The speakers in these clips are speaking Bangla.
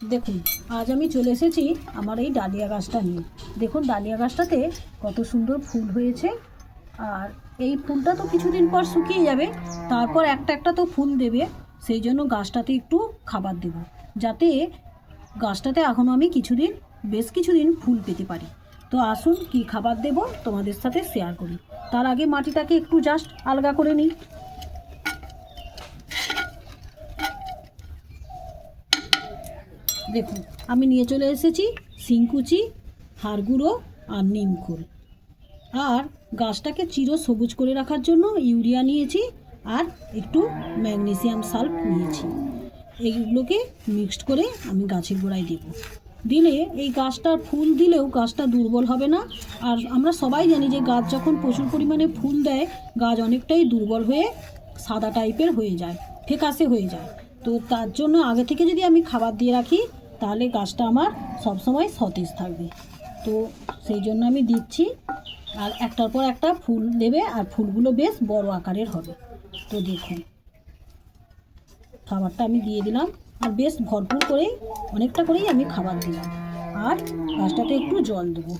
দেখুন, আজ আমি চলে এসেছি আমার এই ডালিয়া গাছটা নিয়ে। দেখুন ডালিয়া গাছটাতে কত সুন্দর ফুল হয়েছে। আর এই ফুলটা তো কিছুদিন পর শুকিয়ে যাবে, তারপর একটা একটা তো ফুল দেবে। সেই জন্য গাছটাতে একটু খাবার দেব, যাতে গাছটাতে এখনও আমি বেশ কিছুদিন ফুল পেতে পারি। তো আসুন কি খাবার দেব তোমাদের সাথে শেয়ার করি। তার আগে মাটিটাকে একটু জাস্ট আলগা করে নিই। দেখুন, আমি নিয়ে চলে এসেছি শিংকুচি, হাড় গুঁড়ো আর নিমখোল। আর গাছটাকে চির সবুজ করে রাখার জন্য ইউরিয়া নিয়েছি, আর একটু ম্যাগনেসিয়াম সালফ নিয়েছি। এইগুলোকে মিক্সড করে আমি গাছের গোড়ায় দেব। দিলে এই গাছটার ফুল দিলেও গাছটা দুর্বল হবে না। আর আমরা সবাই জানি যে গাছ যখন প্রচুর পরিমাণে ফুল দেয়, গাছ অনেকটাই দুর্বল হয়ে সাদা টাইপের হয়ে যায়, ফ্যাকাশে হয়ে যায়। তো তার জন্য আগে থেকে যদি আমি খাবার দিয়ে রাখি, তাহলে গাছটা আমার সবসময় সতেজ থাকবে। তো সেই জন্য আমি দিচ্ছি। আর একটার পর একটা ফুল দেবে, আর ফুলগুলো বেশ বড় আকারের হবে। তো দেখুন, খাবারটা আমি দিয়ে দিলাম, আর বেশ ভরপুর করে অনেকটা করেই আমি খাবার দিলাম। আর গাছটাতে একটু জল দেবো।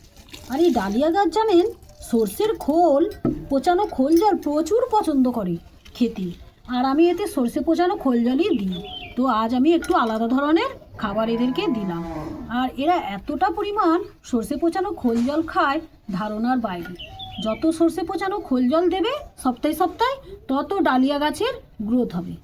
আর এই ডালিয়া গাছ জানেন, সর্ষের খোল, পচানো খোল জল প্রচুর পছন্দ করে খেতে। আর আমি এতে সর্ষে পচানো খোল জলই দিই। তো আজ আমি একটু আলাদা ধরনের খাবার এদেরকে দিলাম। আর এরা এতটা পরিমাণ সর্ষে পচানো খোল জল খায়, ধারণার বাইরে। যত সর্ষে পচানো খোল জল দেবে সপ্তাহে সপ্তাহে, তত ডালিয়া গাছের গ্রোথ হবে।